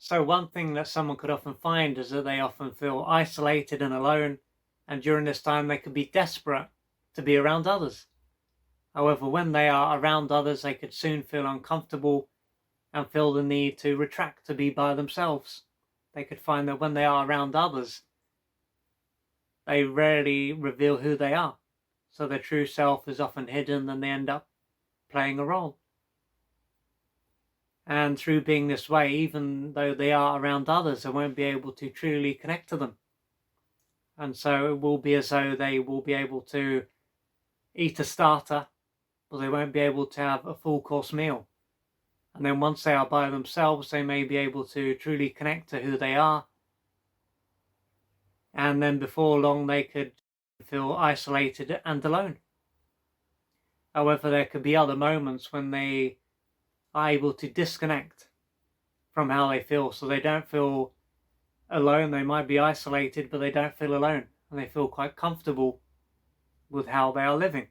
So one thing that someone could often find is that they often feel isolated and alone, and during this time they could be desperate to be around others. However, when they are around others, they could soon feel uncomfortable and feel the need to retract to be by themselves. They could find that when they are around others, they rarely reveal who they are. So their true self is often hidden and they end up playing a role. And through being this way, even though they are around others, they won't be able to truly connect to them. And so it will be as though they will be able to eat a starter, but they won't be able to have a full course meal. And then once they are by themselves, they may be able to truly connect to who they are. And then before long, they could feel isolated and alone. However, there could be other moments when they are able to disconnect from how they feel. So they don't feel alone. They might be isolated, but they don't feel alone. And they feel quite comfortable with how they are living.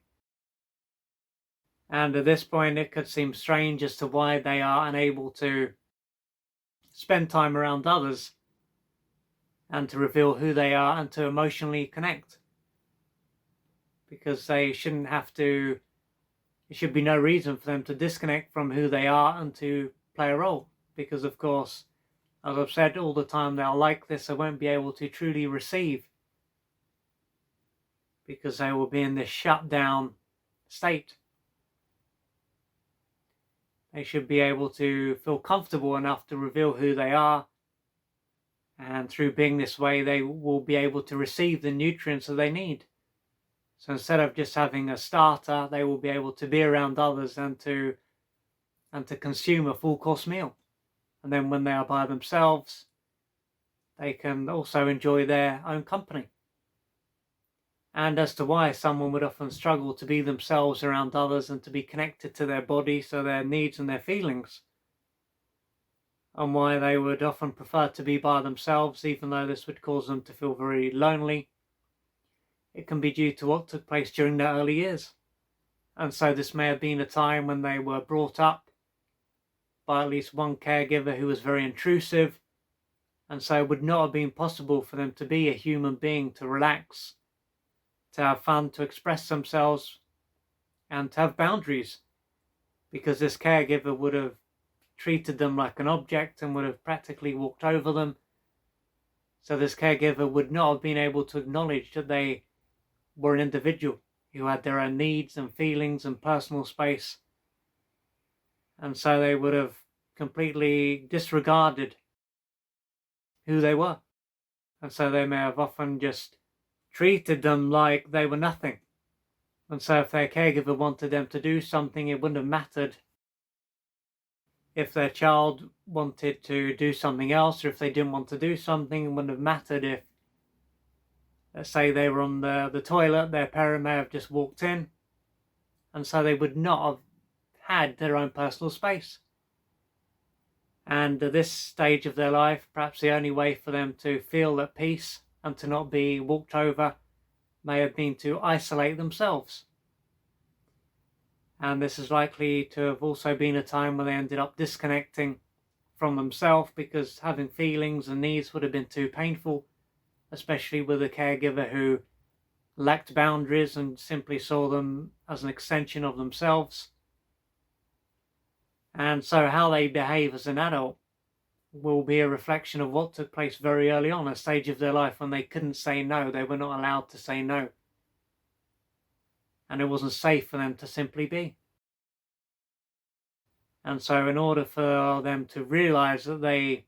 And at this point, it could seem strange as to why they are unable to spend time around others and to reveal who they are and to emotionally connect. Because they shouldn't have to, there should be no reason for them to disconnect from who they are and to play a role. Because of course, as I've said all the time, they're like this, they won't be able to truly receive. Because they will be in this shut down state. They should be able to feel comfortable enough to reveal who they are. And through being this way, they will be able to receive the nutrients that they need. So instead of just having a starter, they will be able to be around others and to consume a full course meal. And then when they are by themselves, they can also enjoy their own company. And as to why someone would often struggle to be themselves around others and to be connected to their body, so their needs and their feelings, and why they would often prefer to be by themselves, even though this would cause them to feel very lonely, it can be due to what took place during their early years. And so this may have been a time when they were brought up by at least one caregiver who was very intrusive, and so it would not have been possible for them to be a human being, to relax, to have fun, to express themselves, and to have boundaries, because this caregiver would have treated them like an object and would have practically walked over them. So this caregiver would not have been able to acknowledge that they were an individual who had their own needs and feelings and personal space. And so they would have completely disregarded who they were. And so they may have often just treated them like they were nothing. And so if their caregiver wanted them to do something, it wouldn't have mattered if their child wanted to do something else, or if they didn't want to do something. It wouldn't have mattered if, let's say, they were on the toilet, their parent may have just walked in, and so they would not have had their own personal space. And at this stage of their life, perhaps the only way for them to feel at peace and to not be walked over may have been to isolate themselves. And this is likely to have also been a time when they ended up disconnecting from themselves, because having feelings and needs would have been too painful, especially with a caregiver who lacked boundaries and simply saw them as an extension of themselves. And so how they behave as an adult will be a reflection of what took place very early on, a stage of their life when they couldn't say no, they were not allowed to say no. And it wasn't safe for them to simply be. And so in order for them to realize that they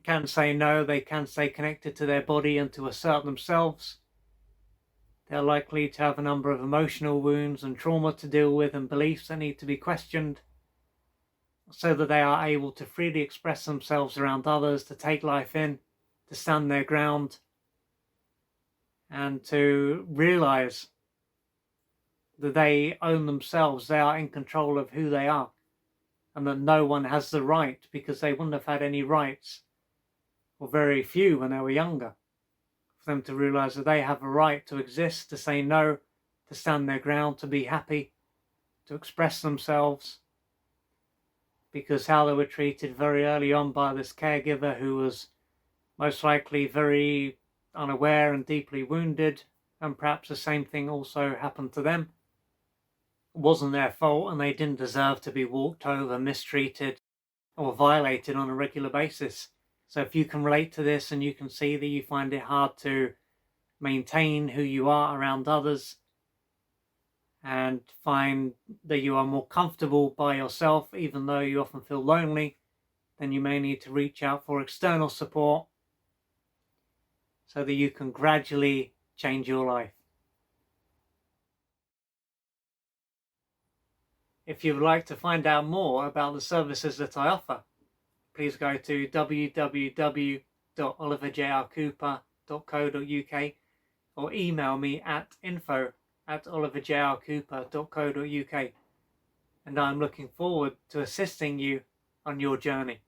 can say no, they can stay connected to their body and to assert themselves, they're likely to have a number of emotional wounds and trauma to deal with and beliefs that need to be questioned, so that they are able to freely express themselves around others, to take life in, to stand their ground, and to realize that they own themselves, they are in control of who they are, and that no one has the right, because they wouldn't have had any rights, or very few when they were younger, for them to realize that they have a right to exist, to say no, to stand their ground, to be happy, to express themselves. because how they were treated very early on by this caregiver, who was most likely very unaware and deeply wounded, and perhaps the same thing also happened to them. It wasn't their fault, and they didn't deserve to be walked over, mistreated, or violated on a regular basis. So if you can relate to this and you can see that you find it hard to maintain who you are around others, and find that you are more comfortable by yourself even though you often feel lonely, then you may need to reach out for external support so that you can gradually change your life. If you would like to find out more about the services that I offer, please go to www.oliverjrcooper.co.uk or email me at info@oliverjrcooper.co.uk, and I'm looking forward to assisting you on your journey.